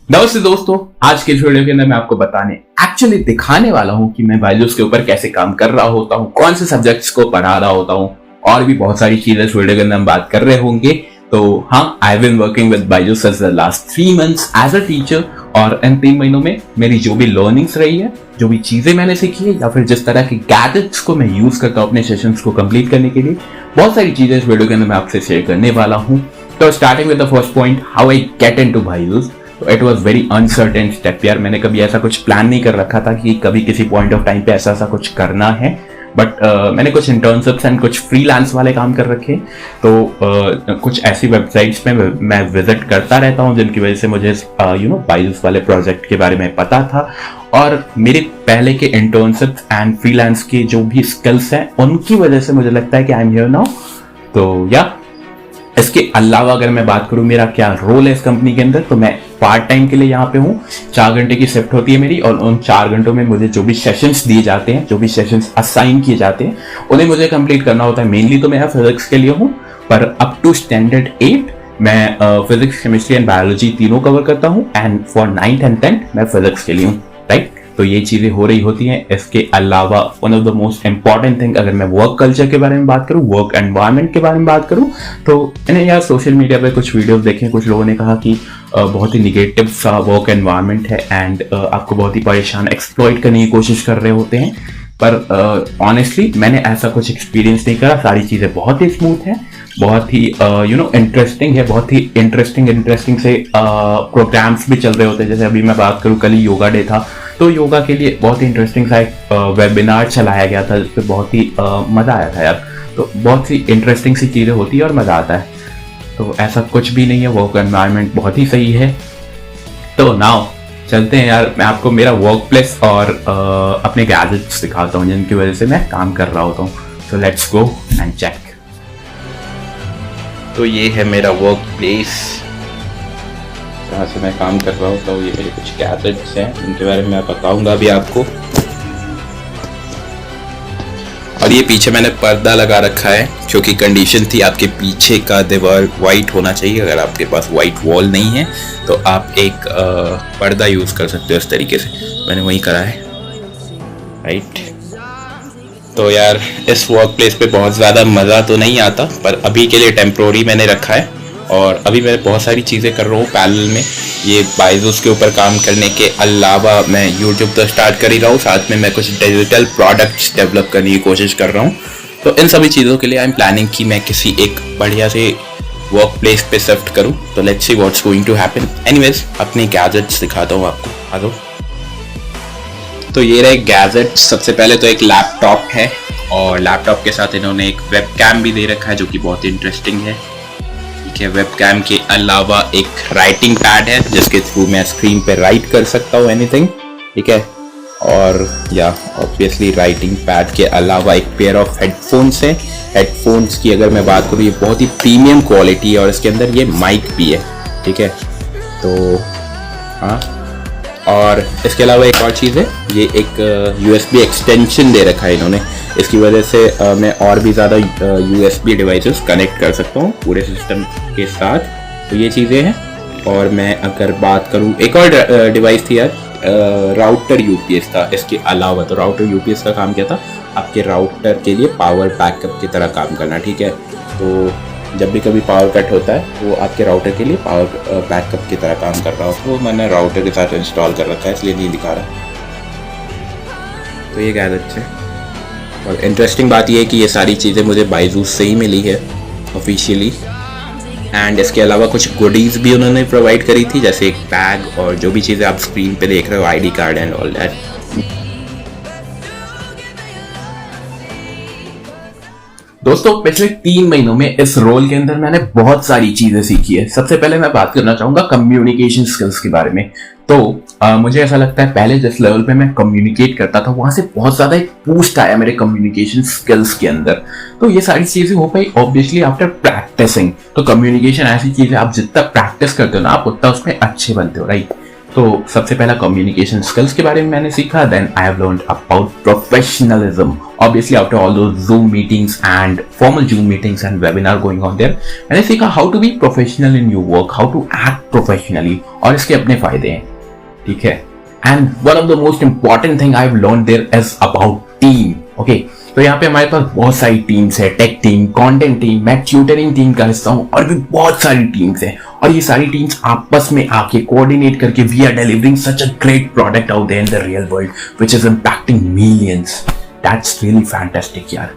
नमस्ते दोस्तों, आज के इस वीडियो के अंदर मैं आपको एक्चुअली दिखाने वाला हूँ कि मैं बायजूस के ऊपर कैसे काम कर रहा होता हूँ, कौन से सब्जेक्ट्स को पढ़ा रहा होता हूँ और भी बहुत सारी चीजें इस वीडियो के अंदर हम बात कर रहे होंगे। तो हाँ, I have been working with Byju's for the last 3 months as a teacher और इन 3 महीनों में मेरी जो भी लर्निंग्स रही है, जो भी चीजें मैंने सीखी है या फिर जिस तरह के गैजेट्स को मैं यूज करता हूँ अपने सेशंस को कंप्लीट करने के लिए, बहुत सारी चीजें इस वीडियो के अंदर मैं आपसे शेयर करने वाला हूँ। तो starting with the first point, how I get into Byju's. It was very uncertain step यार। मैंने कभी ऐसा कुछ प्लान नहीं कर रखा था कि कभी किसी पॉइंट ऑफ टाइम पे ऐसा कुछ करना है, बट मैंने कुछ इंटर्नशिप्स एंड कुछ फ्रीलांस वाले काम कर रखे। तो कुछ ऐसी वेबसाइट्स में मैं विजिट करता रहता हूँ जिनकी वजह से मुझे बायजूस वाले प्रोजेक्ट के बारे में पता था और मेरे पहले के इंटर्नशिप्स एंड फ्रीलांस के जो भी स्किल्स हैं उनकी वजह से मुझे लगता है कि आई एम हियर नाउ। तो या इसके अलावा अगर मैं बात करूं मेरा क्या रोल है इस कंपनी के अंदर, तो मैं पार्ट टाइम के लिए यहाँ पे हूँ। 4 घंटे की शिफ्ट होती है मेरी और उन 4 घंटों में मुझे जो भी सेशंस दिए जाते हैं, जो भी सेशंस असाइन किए जाते हैं, उन्हें मुझे कंप्लीट करना होता है। मेनली तो मैं फिजिक्स के लिए हूँ, पर अप टू स्टैंडर्ड 8 मैं फिजिक्स, केमिस्ट्री एंड बायोलॉजी तीनों कवर करता हूँ and for 9th and 10th मैं फिजिक्स के लिए हूँ, राइट। तो ये चीजें हो रही होती हैं। इसके अलावा one of the most important thing, अगर मैं वर्क कल्चर के बारे में बात करूं, वर्क एनवायरनमेंट के बारे में बात करूं, तो मैंने यार सोशल मीडिया पे कुछ वीडियोस देखे, कुछ लोगों ने कहा कि बहुत ही निगेटिव सा वर्क एनवायरनमेंट है एंड आपको बहुत ही परेशान, एक्सप्लॉइट करने की कोशिश कर रहे होते हैं। पर ऑनेस्टली मैंने ऐसा कुछ एक्सपीरियंस नहीं करा। सारी चीजें बहुत ही स्मूथ है, बहुत ही इंटरेस्टिंग है, बहुत ही इंटरेस्टिंग से प्रोग्राम्स भी चल रहे होते हैं। जैसे अभी मैं बात करूं, कल ही योगा डे था, तो योगा के लिए बहुत ही इंटरेस्टिंग सा एक वेबिनार चलाया गया था जिसपे बहुत ही मजा आया था यार। तो बहुत सी इंटरेस्टिंग सी चीजें होती है और मजा आता है। तो ऐसा कुछ भी नहीं है, वर्क एनवायरनमेंट बहुत ही सही है। तो नाउ चलते हैं यार, मैं आपको मेरा वर्क प्लेस और अपने गैजेट्स दिखाता हूँ जिनकी वजह से मैं काम कर रहा होता हूँ। So let's go and check. तो ये है मेरा वर्क प्लेस जहाँ से मैं काम कर रहा होता हूँ। ये मेरे कुछ गैजेट्स हैं उनके बारे में मैं बताऊंगा अभी आपको। और ये पीछे मैंने पर्दा लगा रखा है क्योंकि कंडीशन थी आपके पीछे का दीवार वाइट होना चाहिए। अगर आपके पास वाइट वॉल नहीं है तो आप एक पर्दा यूज़ कर सकते हो इस तरीके से। मैंने वही करा है, राइट। तो यार इस वर्क प्लेस पे बहुत ज़्यादा मज़ा तो नहीं आता, पर अभी के लिए टेम्प्रोरी मैंने रखा है और अभी मैं बहुत सारी चीज़ें कर रहा हूँ पैरेलल में। ये बायजूस के ऊपर काम करने के अलावा मैं यूट्यूब तो स्टार्ट कर ही रहा हूँ, साथ में मैं कुछ डिजिटल प्रोडक्ट्स डेवलप करने की कोशिश कर रहा हूँ। तो इन सभी चीज़ों के लिए आई एम प्लानिंग कि मैं किसी एक बढ़िया से वर्क प्लेस पे शिफ्ट करूँ। तो let's see what's going to happen. Anyways अपने गैजेट्स दिखाता हूँ आपको, आ जाओ। तो ये रहे गैजेट्स। सबसे पहले तो एक लैपटॉप है और लैपटॉप के साथ इन्होंने एक वेबकैम भी दे रखा है जो कि बहुत इंटरेस्टिंग है। ठीक है, वेबकैम के अलावा एक राइटिंग पैड है जिसके थ्रू मैं स्क्रीन पे राइट कर सकता हूँ एनीथिंग, ठीक है। और या ऑब्वियसली राइटिंग पैड के अलावा एक पेयर ऑफ हेडफोन्स है। हेडफोन्स की अगर मैं बात करूँ, ये बहुत ही प्रीमियम क्वालिटी है और इसके अंदर ये माइक भी है, ठीक है। तो हाँ, और इसके अलावा एक और चीज़ है, ये एक USB एक्सटेंशन दे रखा है इन्होंने। इसकी वजह से मैं और भी ज़्यादा USB डिवाइसेस कनेक्ट कर सकता हूँ पूरे सिस्टम के साथ। तो ये चीज़ें हैं। और मैं अगर बात करूँ, एक और डिवाइस थी यार, राउटर UPS था इसके अलावा। तो राउटर UPS का काम क्या था, आपके राउटर के लिए पावर बैकअप की तरह काम करना, ठीक है। तो जब भी कभी पावर कट होता है वो आपके राउटर के लिए पावर बैकअप की तरह काम कर रहा हो। तो मैंने राउटर के साथ इंस्टॉल कर रखा है, इसलिए नहीं दिखा रहा। तो ये गैजेट्स है और इंटरेस्टिंग बात ये है कि ये सारी चीज़ें मुझे बायजूस से ही मिली है ऑफिशियली। एंड इसके अलावा कुछ गुडीज़ भी उन्होंने प्रोवाइड करी थी, जैसे एक बैग और जो भी चीज़ें आप स्क्रीन पे देख रहे हो, ID card and all that. दोस्तों पिछले 3 महीनों में इस रोल के अंदर मैंने बहुत सारी चीजें सीखी है। सबसे पहले मैं बात करना चाहूंगा कम्युनिकेशन स्किल्स के बारे में। तो मुझे ऐसा लगता है पहले जिस लेवल पे मैं कम्युनिकेट करता था वहां से बहुत ज्यादा एक बूस्ट आया मेरे कम्युनिकेशन स्किल्स के अंदर। तो ये सारी चीजें हो पाई ऑब्वियसली आफ्टर प्रैक्टिसिंग। तो कम्युनिकेशन ऐसी चीज है, आप जितना प्रैक्टिस करते हो ना, आप उतना उसमें अच्छे बनते हो, राइट। तो सबसे पहला कम्युनिकेशन स्किल्स के बारे में मैंने सीखा, then I have learned about professionalism obviously after all those Zoom meetings and formal Zoom meetings and webinar going on there. मैंने सीखा how to be professional in your work, how to act professionally, और इसके अपने फायदे हैं, ठीक है। And one of the most important thing I have learned there is about team. Okay, तो यहाँ पे हमारे पास बहुत सारी टीम्स है, टेक टीम, कंटेंट टीम, मैं ट्यूटरिंग टीम का हिस्सा हूँ, और भी बहुत सारी टीम्स हैं, और ये सारी टीम्स आपस में आके कोऑर्डिनेट करके we are delivering such a great product out there in the real world which is impacting millions. That's really fantastic यार।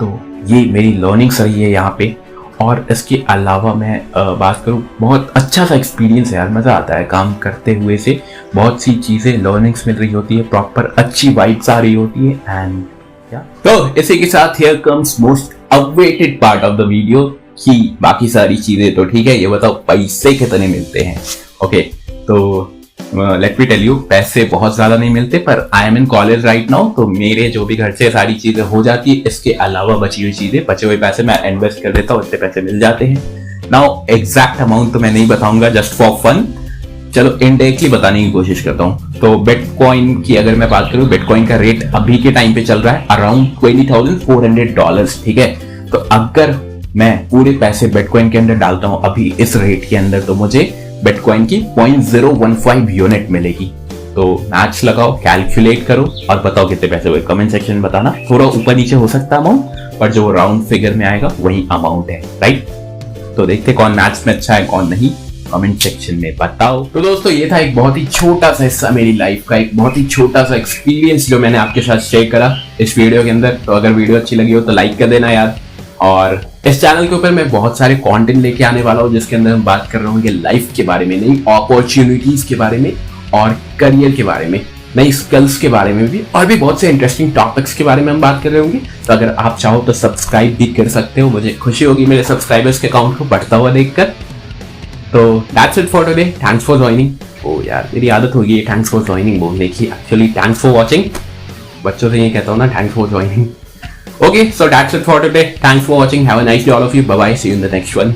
तो ये मेरी लर्निंग्स रही है यहाँ पे, और इसके अलावा मैं बात करूँ, बहुत अच्छा सा एक्सपीरियंस है यार, मज़ा आता है काम करते हुए से, बहुत सी चीज़ें लर्निंग्स मिल रही होती है, प्रॉपर अच्छी वाइब्स आ रही होती है। एंड तो इसी के साथ here comes most awaited part of the video कि बाकी सारी चीजें तो ठीक है, ये बताओ पैसे कितने मिलते हैं। ओके, तो लेट मी टेल यू, पैसे बहुत ज्यादा नहीं मिलते, पर I am in college right now, तो मेरे जो भी घर से सारी चीजें हो जाती है, इसके अलावा बची हुई चीजें, बचे हुए पैसे मैं इन्वेस्ट कर देता हूँ, इतने पैसे मिल जाते हैं। नाउ एग्जैक्ट अमाउंट तो मैं नहीं बताऊंगा, जस्ट फॉर फन, चलो इनडायरेक्टली बताने की कोशिश करता हूँ। तो बिटकॉइन की अगर मैं बात करूँ, बिटकॉइन का रेट अभी के टाइम पे चल रहा है अराउंड $20,400, ठीक है। तो अगर मैं पूरे पैसे बिटकॉइन के अंदर डालता हूँ अभी इस रेट के अंदर, तो मुझे बिटकॉइन की 0.015 यूनिट मिलेगी। तो मैथ्स लगाओ, कैलकुलेट करो और बताओ कितने पैसे हुए, कमेंट सेक्शन में बताना। थोड़ा ऊपर नीचे हो सकता है अमाउंट, पर जो राउंड फिगर में आएगा वही अमाउंट है, राइट। तो देखते कौन मैथ्स में अच्छा है कौन नहीं, कमेंट सेक्शन में बताओ। तो दोस्तों ये था एक बहुत ही छोटा सा हिस्सा मेरी लाइफ का, एक बहुत ही छोटा सा एक्सपीरियंस जो मैंने आपके साथ शेयर करा इस वीडियो के अंदर। तो अगर वीडियो अच्छी लगी हो तो लाइक कर देना यार, और इस चैनल के ऊपर मैं बहुत सारे कंटेंट लेके आने वाला हूँ जिसके अंदर हम बात कर रहे होंगे लाइफ के बारे में, नई अपॉर्चुनिटीज के बारे में, और करियर के बारे में, नई स्किल्स के बारे में भी, और भी बहुत से इंटरेस्टिंग टॉपिक्स के बारे में हम बात कर रहे होंगे। तो अगर आप चाहो तो सब्सक्राइब भी कर सकते हो, मुझे खुशी होगी मेरे सब्सक्राइबर्स के अकाउंट को बढ़ता हुआ देखकर। तो that's it for today, thanks for joining. ओ यार मेरी आदत होगी थैंक्स फॉर ज्वाइनिंग बोलने की, एक्चुअली थैंक्स फॉर वॉचिंग, बच्चों से ये कहता हूँ ना, thanks for joining. Okay, so that's it for today. Thanks for watching. Have a nice day all of you. Bye bye. See you in the next one.